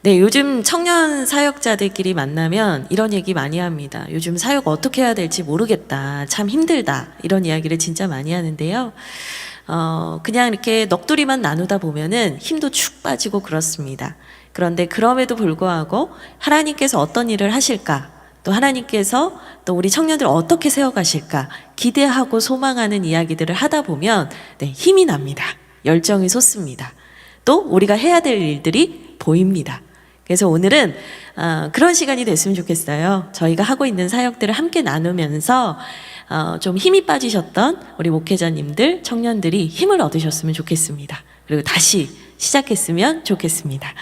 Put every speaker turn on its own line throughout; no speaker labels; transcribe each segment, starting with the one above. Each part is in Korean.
네, 요즘 청년 사역자들끼리 만나면 이런 얘기 많이 합니다. 요즘 사역 어떻게 해야 될지 모르겠다. 참 힘들다. 이런 이야기를 진짜 많이 하는데요. 그냥 이렇게 넋두리만 나누다 보면은 힘도 축 빠지고 그렇습니다. 그런데 그럼에도 불구하고 하나님께서 어떤 일을 하실까? 또 하나님께서 또 우리 청년들 어떻게 세워가실까? 기대하고 소망하는 이야기들을 하다 보면 네, 힘이 납니다. 열정이 솟습니다. 또 우리가 해야 될 일들이 보입니다. 그래서 오늘은 그런 시간이 됐으면 좋겠어요. 저희가 하고 있는 사역들을 함께 나누면서 좀 힘이 빠지셨던 우리 목회자님들, 청년들이 힘을 얻으셨으면 좋겠습니다. 그리고 다시 시작했으면 좋겠습니다.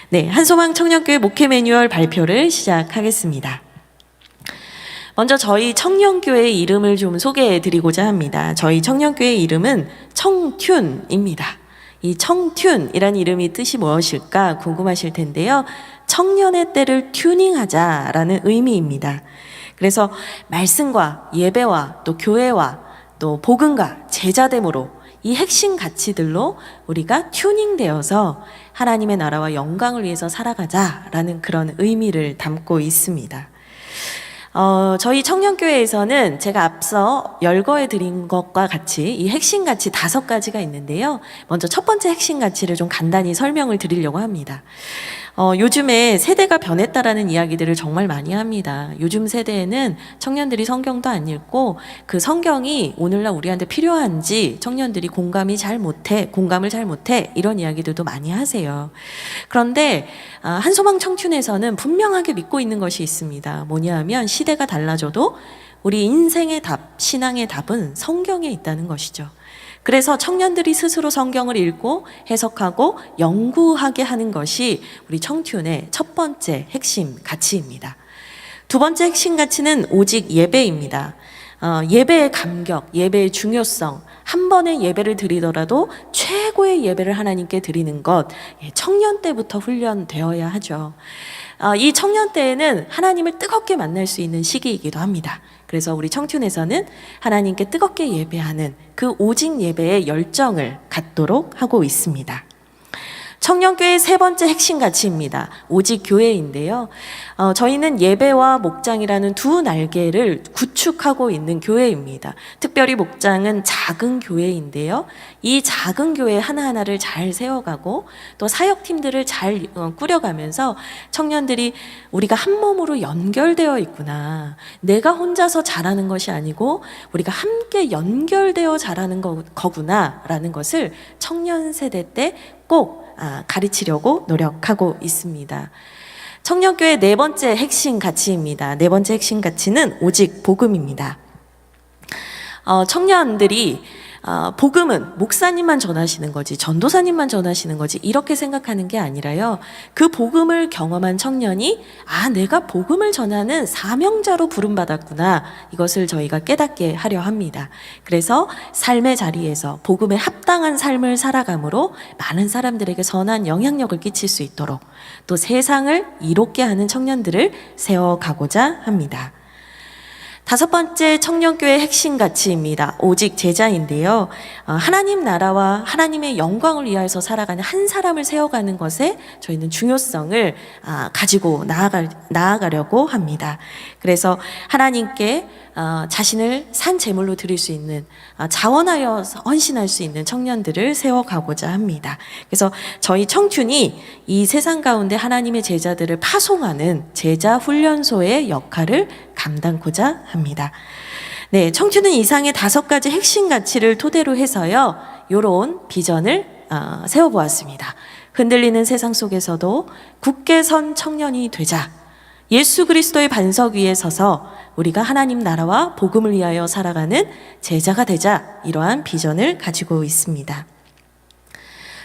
네, 한소망 청년교회 목회 매뉴얼 발표를 시작하겠습니다. 먼저 저희 청년교회의 이름을 좀 소개해 드리고자 합니다. 저희 청년교회의 이름은 청튠입니다. 이 청튠이라는 이름이 뜻이 무엇일까 궁금하실 텐데요. 청년의 때를 튜닝하자라는 의미입니다. 그래서 말씀과 예배와 또 교회와 또 복음과 제자됨으로 이 핵심 가치들로 우리가 튜닝되어서 하나님의 나라와 영광을 위해서 살아가자라는 그런 의미를 담고 있습니다. 저희 청년교회에서는 제가 앞서 열거해 드린 것과 같이 이 핵심 가치 5가지가 있는데요. 먼저 첫 번째 핵심 가치를 좀 간단히 설명을 드리려고 합니다. 요즘에 세대가 변했다라는 이야기들을 정말 많이 합니다. 요즘 세대에는 청년들이 성경도 안 읽고 그 성경이 오늘날 우리한테 필요한지 청년들이 공감을 잘 못해 이런 이야기들도 많이 하세요. 그런데 한소망 청춘에서는 분명하게 믿고 있는 것이 있습니다. 뭐냐 하면 시대가 달라져도 우리 인생의 답, 신앙의 답은 성경에 있다는 것이죠. 그래서 청년들이 스스로 성경을 읽고 해석하고 연구하게 하는 것이 우리 청튠의 첫 번째 핵심 가치입니다. 두 번째 핵심 가치는 오직 예배입니다. 예배의 감격, 예배의 중요성, 한 번의 예배를 드리더라도 최고의 예배를 하나님께 드리는 것, 청년 때부터 훈련되어야 하죠. 이 청년 때에는 하나님을 뜨겁게 만날 수 있는 시기이기도 합니다. 그래서 우리 청튠에서는 하나님께 뜨겁게 예배하는 그 오직 예배의 열정을 갖도록 하고 있습니다. 청년교회의 세 번째 핵심 가치입니다. 오직 교회인데요. 저희는 예배와 목장이라는 두 날개를 구축하고 있는 교회입니다. 특별히 목장은 작은 교회인데요. 이 작은 교회 하나하나를 잘 세워가고 또 사역팀들을 잘 꾸려가면서 청년들이 우리가 한 몸으로 연결되어 있구나. 내가 혼자서 잘하는 것이 아니고 우리가 함께 연결되어 잘하는 거구나 라는 것을 청년 세대 때 꼭 가르치려고 노력하고 있습니다. 청년교회 네 번째 핵심 가치입니다. 네 번째 핵심 가치는 오직 복음입니다. 청년들이 복음은 목사님만 전하시는 거지, 전도사님만 전하시는 거지 이렇게 생각하는 게 아니라요. 그 복음을 경험한 청년이 내가 복음을 전하는 사명자로 부름받았구나. 이것을 저희가 깨닫게 하려 합니다. 그래서 삶의 자리에서 복음에 합당한 삶을 살아감으로 많은 사람들에게 선한 영향력을 끼칠 수 있도록 또 세상을 이롭게 하는 청년들을 세워가고자 합니다. 다섯 번째 청년교회 핵심 가치입니다. 오직 제자인데요. 하나님 나라와 하나님의 영광을 위하여서 살아가는 한 사람을 세워가는 것에 저희는 중요성을 가지고 나아가려고 합니다. 그래서 하나님께 자신을 산 제물로 드릴 수 있는 자원하여 헌신할 수 있는 청년들을 세워가고자 합니다. 그래서 저희 청튠이 이 세상 가운데 하나님의 제자들을 파송하는 제자 훈련소의 역할을 감당코자 합니다. 네, 청튠은 이상의 5가지 핵심 가치를 토대로 해서요, 이런 비전을 세워보았습니다. 흔들리는 세상 속에서도 굳게 선 청년이 되자. 예수 그리스도의 반석 위에 서서 우리가 하나님 나라와 복음을 위하여 살아가는 제자가 되자, 이러한 비전을 가지고 있습니다.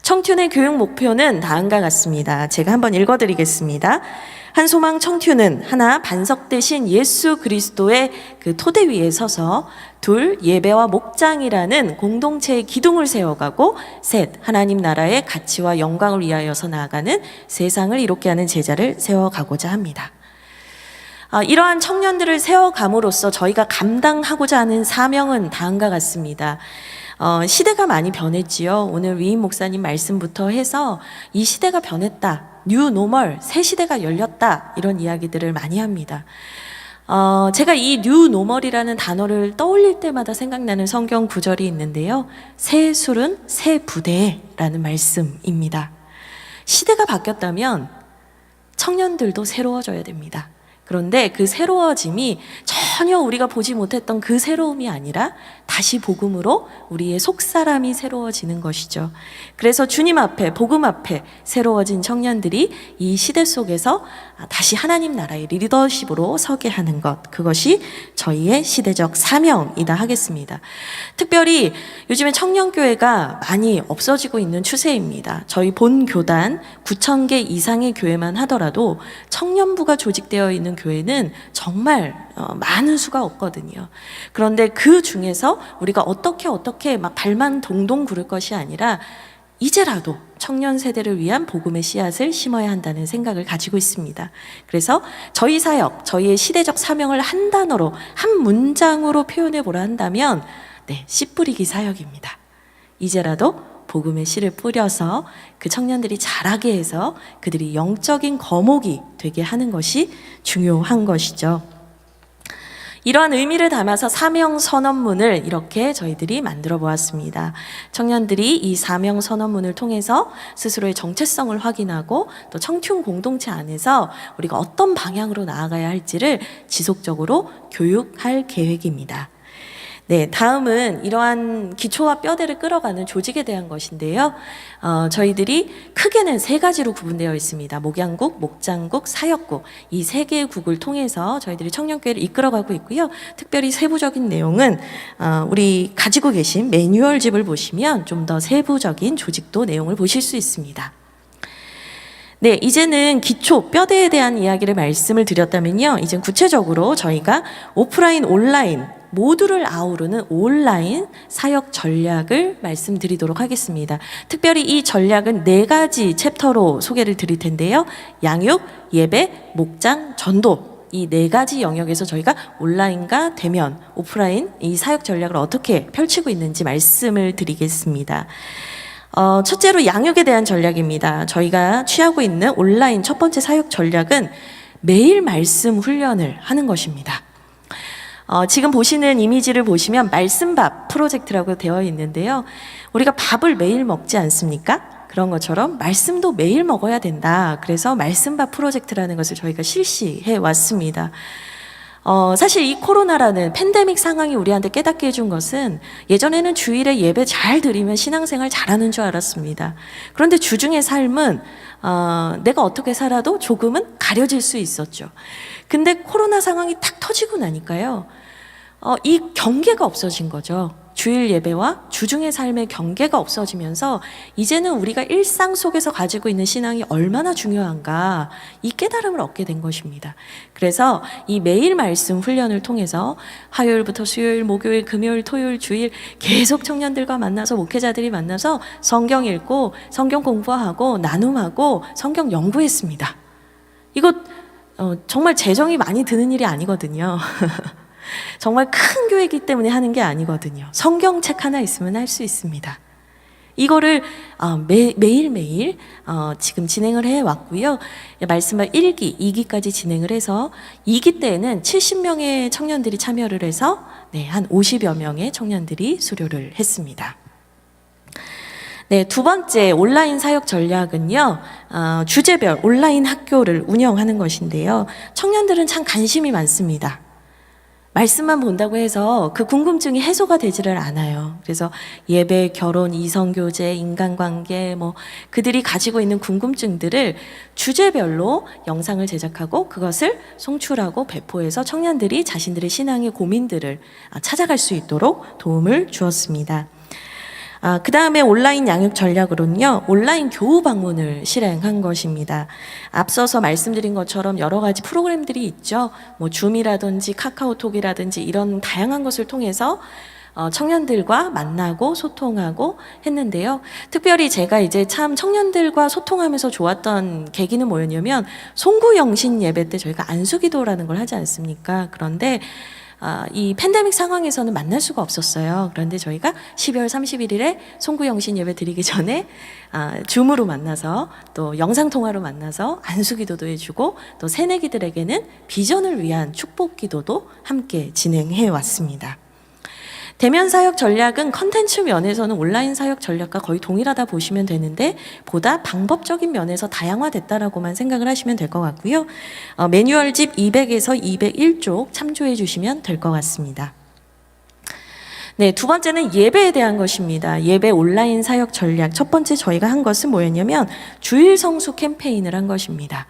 청튠의 교육 목표는 다음과 같습니다. 제가 한번 읽어드리겠습니다. 한소망 청튠은 하나, 반석 대신 예수 그리스도의 그 토대 위에 서서 둘, 예배와 목장이라는 공동체의 기둥을 세워가고 셋, 하나님 나라의 가치와 영광을 위하여서 나아가는 세상을 이롭게 하는 제자를 세워가고자 합니다. 이러한 청년들을 세워감으로써 저희가 감당하고자 하는 사명은 다음과 같습니다. 시대가 많이 변했지요. 오늘 위임 목사님 말씀부터 해서 이 시대가 변했다. 뉴 노멀, 새 시대가 열렸다 이런 이야기들을 많이 합니다. 제가 이 뉴 노멀이라는 단어를 떠올릴 때마다 생각나는 성경 구절이 있는데요. 새 술은 새 부대라는 말씀입니다. 시대가 바뀌었다면 청년들도 새로워져야 됩니다. 그런데 그 새로워짐이 전혀 우리가 보지 못했던 그 새로움이 아니라 다시 복음으로 우리의 속사람이 새로워지는 것이죠. 그래서 주님 앞에, 복음 앞에 새로워진 청년들이 이 시대 속에서 다시 하나님 나라의 리더십으로 서게 하는 것, 그것이 저희의 시대적 사명이다 하겠습니다. 특별히 요즘에 청년교회가 많이 없어지고 있는 추세입니다. 저희 본 교단 9,000개 이상의 교회만 하더라도 청년부가 조직되어 있는 교회는 정말 많은 수가 없거든요. 그런데 그 중에서 우리가 어떻게 막 발만 동동 구를 것이 아니라 이제라도 청년 세대를 위한 복음의 씨앗을 심어야 한다는 생각을 가지고 있습니다. 그래서 저희 사역, 저희의 시대적 사명을 한 단어로, 한 문장으로 표현해 보라 한다면 씨 뿌리기 사역입니다. 이제라도 복음의 씨를 뿌려서 그 청년들이 자라게 해서 그들이 영적인 거목이 되게 하는 것이 중요한 것이죠. 이러한 의미를 담아서 사명 선언문을 이렇게 저희들이 만들어 보았습니다. 청년들이 이 사명 선언문을 통해서 스스로의 정체성을 확인하고 또 청춘 공동체 안에서 우리가 어떤 방향으로 나아가야 할지를 지속적으로 교육할 계획입니다. 다음은 이러한 기초와 뼈대를 끌어가는 조직에 대한 것인데요. 저희들이 크게는 3가지로 구분되어 있습니다. 목양국, 목장국, 사역국, 이 3개의 국을 통해서 저희들이 청년교회를 이끌어가고 있고요. 특별히 세부적인 내용은 우리 가지고 계신 매뉴얼집을 보시면 좀 더 세부적인 조직도 내용을 보실 수 있습니다. 이제는 기초, 뼈대에 대한 이야기를 말씀을 드렸다면요. 이제 구체적으로 저희가 오프라인, 온라인 모두를 아우르는 온라인 사역 전략을 말씀드리도록 하겠습니다. 특별히 이 전략은 4가지 챕터로 소개를 드릴 텐데요. 양육, 예배, 목장, 전도. 이 4가지 영역에서 저희가 온라인과 대면, 오프라인 이 사역 전략을 어떻게 펼치고 있는지 말씀을 드리겠습니다. 첫째로 양육에 대한 전략입니다. 저희가 취하고 있는 온라인 첫 번째 사역 전략은 매일 말씀 훈련을 하는 것입니다. 지금 보시는 이미지를 보시면 말씀밥 프로젝트라고 되어 있는데요. 우리가 밥을 매일 먹지 않습니까? 그런 것처럼 말씀도 매일 먹어야 된다. 그래서 말씀밥 프로젝트라는 것을 저희가 실시해 왔습니다. 사실 이 코로나라는 팬데믹 상황이 우리한테 깨닫게 해준 것은 예전에는 주일에 예배 잘 드리면 신앙생활 잘하는 줄 알았습니다. 그런데 주중의 삶은 내가 어떻게 살아도 조금은 가려질 수 있었죠. 근데 코로나 상황이 탁 터지고 나니까요. 이 경계가 없어진 거죠. 주일 예배와 주중의 삶의 경계가 없어지면서 이제는 우리가 일상 속에서 가지고 있는 신앙이 얼마나 중요한가 이 깨달음을 얻게 된 것입니다. 그래서 이 매일 말씀 훈련을 통해서 화요일부터 수요일, 목요일, 금요일, 토요일, 주일 계속 청년들과 만나서 목회자들이 만나서 성경 읽고 성경 공부하고 나눔하고 성경 연구했습니다. 이거 정말 재정이 많이 드는 일이 아니거든요. 정말 큰 교회이기 때문에 하는 게 아니거든요. 성경책 하나 있으면 할 수 있습니다. 이거를 매일매일 지금 진행을 해왔고요. 말씀을 1기, 2기까지 진행을 해서 2기 때에는 70명의 청년들이 참여를 해서 한 50여 명의 청년들이 수료를 했습니다. 두 번째 온라인 사역 전략은요. 주제별 온라인 학교를 운영하는 것인데요. 청년들은 참 관심이 많습니다. 말씀만 본다고 해서 그 궁금증이 해소가 되지를 않아요. 그래서 예배, 결혼, 이성교제, 인간관계 그들이 가지고 있는 궁금증들을 주제별로 영상을 제작하고 그것을 송출하고 배포해서 청년들이 자신들의 신앙의 고민들을 찾아갈 수 있도록 도움을 주었습니다. 그 다음에 온라인 양육 전략으로는요, 온라인 교우 방문을 실행한 것입니다. 앞서서 말씀드린 것처럼 여러 가지 프로그램들이 있죠. 줌이라든지 카카오톡이라든지 이런 다양한 것을 통해서 청년들과 만나고 소통하고 했는데요. 특별히 제가 이제 참 청년들과 소통하면서 좋았던 계기는 뭐였냐면 송구영신 예배 때 저희가 안수기도라는 걸 하지 않습니까? 그런데 이 팬데믹 상황에서는 만날 수가 없었어요. 그런데 저희가 12월 31일에 송구영신 예배 드리기 전에 줌으로 만나서 또 영상통화로 만나서 안수기도도 해주고 또 새내기들에게는 비전을 위한 축복기도도 함께 진행해 왔습니다. 대면 사역 전략은 컨텐츠 면에서는 온라인 사역 전략과 거의 동일하다 보시면 되는데 보다 방법적인 면에서 다양화됐다라고만 생각을 하시면 될 것 같고요. 매뉴얼집 200에서 201쪽 참조해 주시면 될 것 같습니다. 네, 두 번째는 예배에 대한 것입니다. 예배 온라인 사역 전략. 첫 번째 저희가 한 것은 뭐였냐면 주일 성수 캠페인을 한 것입니다.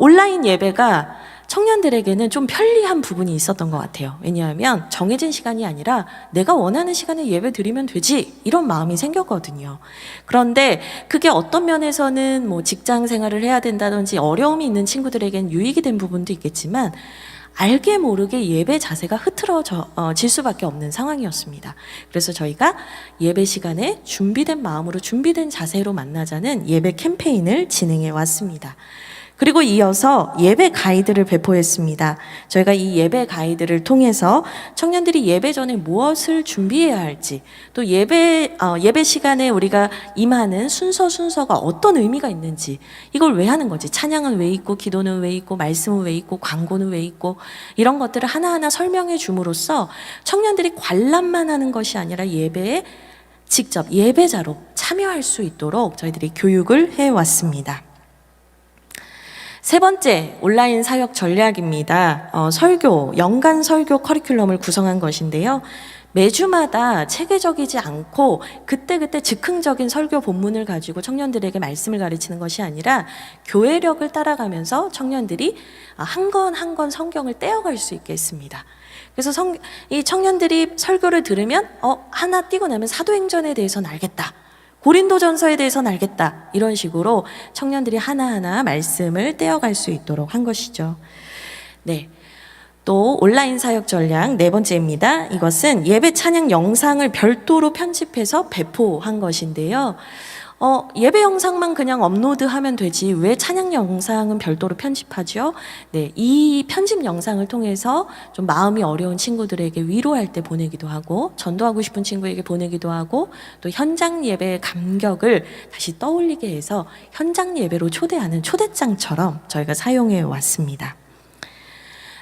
온라인 예배가 청년들에게는 좀 편리한 부분이 있었던 것 같아요. 왜냐하면 정해진 시간이 아니라 내가 원하는 시간에 예배 드리면 되지 이런 마음이 생겼거든요. 그런데 그게 어떤 면에서는 뭐 직장 생활을 해야 된다든지 어려움이 있는 친구들에겐 유익이 된 부분도 있겠지만 알게 모르게 예배 자세가 흐트러질 수밖에 없는 상황이었습니다. 그래서 저희가 예배 시간에 준비된 마음으로 준비된 자세로 만나자는 예배 캠페인을 진행해 왔습니다. 그리고 이어서 예배 가이드를 배포했습니다. 저희가 이 예배 가이드를 통해서 청년들이 예배 전에 무엇을 준비해야 할지, 또 예배 시간에 우리가 임하는 순서가 어떤 의미가 있는지, 이걸 왜 하는 거지? 찬양은 왜 있고, 기도는 왜 있고, 말씀은 왜 있고, 광고는 왜 있고, 이런 것들을 하나하나 설명해 줌으로써 청년들이 관람만 하는 것이 아니라 예배에 직접 예배자로 참여할 수 있도록 저희들이 교육을 해왔습니다. 세 번째 온라인 사역 전략입니다. 연간 설교 커리큘럼을 구성한 것인데요. 매주마다 체계적이지 않고 그때그때 즉흥적인 설교 본문을 가지고 청년들에게 말씀을 가르치는 것이 아니라 교회력을 따라가면서 청년들이 한 권 한 권 성경을 떼어갈 수 있게 했습니다. 그래서 이 청년들이 설교를 들으면 하나 띄고 나면 사도행전에 대해서는 알겠다. 고린도전서에 대해서는 알겠다. 이런 식으로 청년들이 하나하나 말씀을 떼어갈 수 있도록 한 것이죠. 네. 또 온라인 사역 전략 네 번째입니다. 이것은 예배 찬양 영상을 별도로 편집해서 배포한 것인데요. 예배 영상만 그냥 업로드하면 되지 왜 찬양 영상은 별도로 편집하죠? 네, 이 편집 영상을 통해서 좀 마음이 어려운 친구들에게 위로할 때 보내기도 하고 전도하고 싶은 친구에게 보내기도 하고 또 현장 예배의 감격을 다시 떠올리게 해서 현장 예배로 초대하는 초대장처럼 저희가 사용해 왔습니다.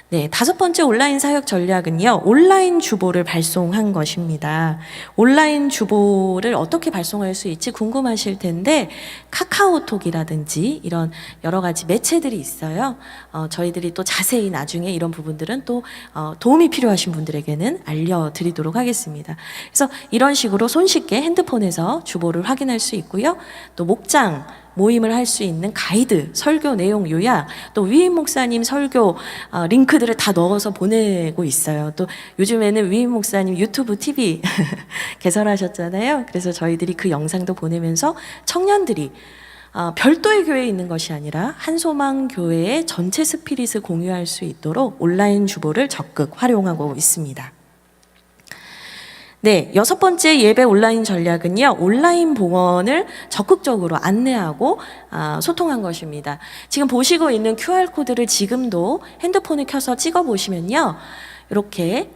네, 다섯 번째 온라인 사역 전략은요, 온라인 주보를 발송한 것입니다. 온라인 주보를 어떻게 발송할 수 있지 궁금하실 텐데, 카카오톡이라든지 이런 여러 가지 매체들이 있어요. 저희들이 또 자세히 나중에 이런 부분들은 또 도움이 필요하신 분들에게는 알려드리도록 하겠습니다. 그래서 이런 식으로 손쉽게 핸드폰에서 주보를 확인할 수 있고요. 또 목장, 모임을 할 수 있는 가이드, 설교 내용 요약, 또 위임 목사님 설교 링크들을 다 넣어서 보내고 있어요. 또 요즘에는 위임 목사님 유튜브 TV 개설하셨잖아요. 그래서 저희들이 그 영상도 보내면서 청년들이 별도의 교회에 있는 것이 아니라 한소망 교회의 전체 스피릿을 공유할 수 있도록 온라인 주보를 적극 활용하고 있습니다. 네, 여섯 번째 예배 온라인 전략은요, 온라인 봉헌을 적극적으로 안내하고 소통한 것입니다. 지금 보시고 있는 QR코드를 지금도 핸드폰을 켜서 찍어보시면요, 이렇게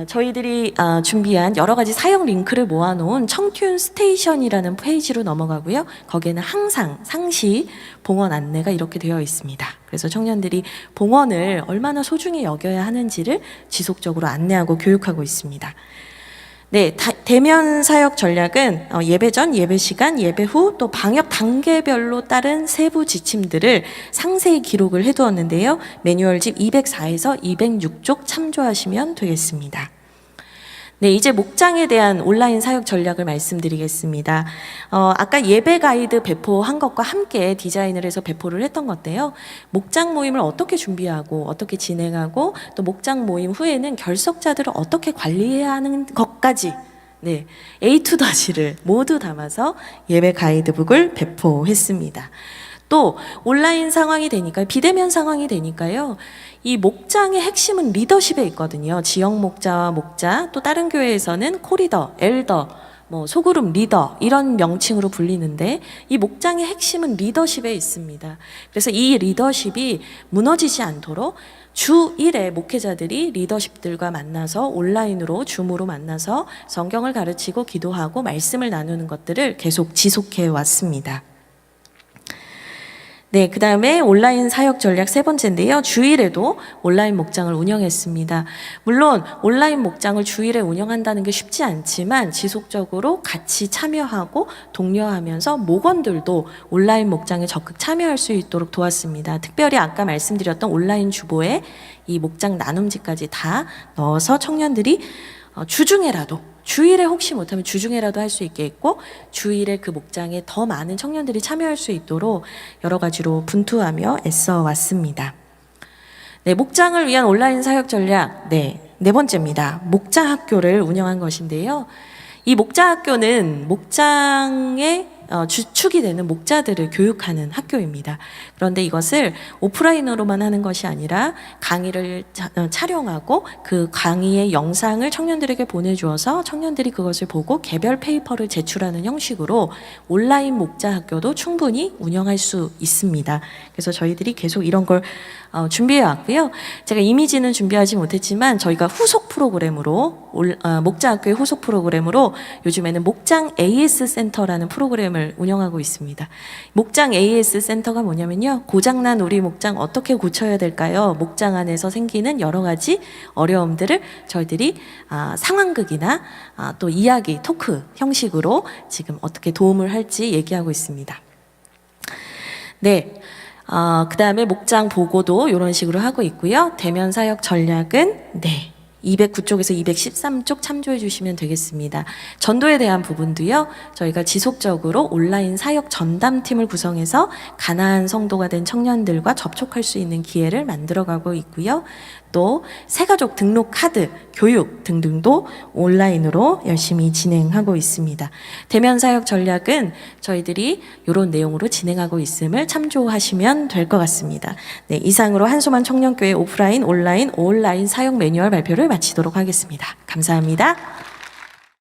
저희들이 준비한 여러 가지 사용 링크를 모아놓은 청튠 스테이션이라는 페이지로 넘어가고요. 거기에는 항상 상시 봉헌 안내가 이렇게 되어 있습니다. 그래서 청년들이 봉헌을 얼마나 소중히 여겨야 하는지를 지속적으로 안내하고 교육하고 있습니다. 네, 대면 사역 전략은 예배 전, 예배 시간, 예배 후 또 방역 단계별로 따른 세부 지침들을 상세히 기록을 해두었는데요. 매뉴얼집 204에서 206쪽 참조하시면 되겠습니다. 네, 이제 목장에 대한 온라인 사역 전략을 말씀드리겠습니다. 아까 예배 가이드 배포한 것과 함께 디자인을 해서 배포를 했던 건데요. 목장 모임을 어떻게 준비하고 어떻게 진행하고 또 목장 모임 후에는 결석자들을 어떻게 관리해야 하는 것까지 네, A to Z를 모두 담아서 예배 가이드북을 배포했습니다. 또 온라인 상황이 되니까 비대면 상황이 되니까요. 이 목장의 핵심은 리더십에 있거든요. 지역 목자와 목자, 또 다른 교회에서는 코리더, 엘더, 뭐 소그룹 리더 이런 명칭으로 불리는데 이 목장의 핵심은 리더십에 있습니다. 그래서 이 리더십이 무너지지 않도록 주 1회 목회자들이 리더십들과 만나서 온라인으로 줌으로 만나서 성경을 가르치고 기도하고 말씀을 나누는 것들을 계속 지속해 왔습니다. 네, 그 다음에 온라인 사역 전략 세 번째인데요. 주일에도 온라인 목장을 운영했습니다. 물론 온라인 목장을 주일에 운영한다는 게 쉽지 않지만 지속적으로 같이 참여하고 독려하면서 목원들도 온라인 목장에 적극 참여할 수 있도록 도왔습니다. 특별히 아까 말씀드렸던 온라인 주보에 이 목장 나눔지까지 다 넣어서 청년들이 주중에라도 주일에 혹시 못하면 주중에라도 할 수 있게 했고 주일에 그 목장에 더 많은 청년들이 참여할 수 있도록 여러 가지로 분투하며 애써 왔습니다. 네, 목장을 위한 온라인 사역 전략 네 번째입니다. 목자학교를 운영한 것인데요. 이 목자학교는 목장의 주축이 되는 목자들을 교육하는 학교입니다. 그런데 이것을 오프라인으로만 하는 것이 아니라 강의를 촬영하고 그 강의의 영상을 청년들에게 보내주어서 청년들이 그것을 보고 개별 페이퍼를 제출하는 형식으로 온라인 목자학교도 충분히 운영할 수 있습니다. 그래서 저희들이 계속 이런 걸 준비해 왔고요. 제가 이미지는 준비하지 못했지만 저희가 후속 프로그램으로 목자학교의 후속 프로그램으로 요즘에는 목장 AS 센터라는 프로그램을 운영하고 있습니다. 목장 AS 센터가 뭐냐면요. 고장난 우리 목장 어떻게 고쳐야 될까요? 목장 안에서 생기는 여러 가지 어려움들을 저희들이 상황극이나 또 이야기, 토크 형식으로 지금 어떻게 도움을 할지 얘기하고 있습니다. 네. 그 다음에 목장 보고도 이런 식으로 하고 있고요. 대면 사역 전략은 209쪽에서 213쪽 참조해 주시면 되겠습니다. 전도에 대한 부분도요. 저희가 지속적으로 온라인 사역 전담팀을 구성해서 가나안 성도가 된 청년들과 접촉할 수 있는 기회를 만들어가고 있고요. 또 새가족 등록 카드, 교육 등등도 온라인으로 열심히 진행하고 있습니다. 대면 사역 전략은 저희들이 이런 내용으로 진행하고 있음을 참조하시면 될 것 같습니다. 네, 이상으로 한소만 청년교회 오프라인, 온라인 사역 매뉴얼 발표를 마치도록 하겠습니다. 감사합니다.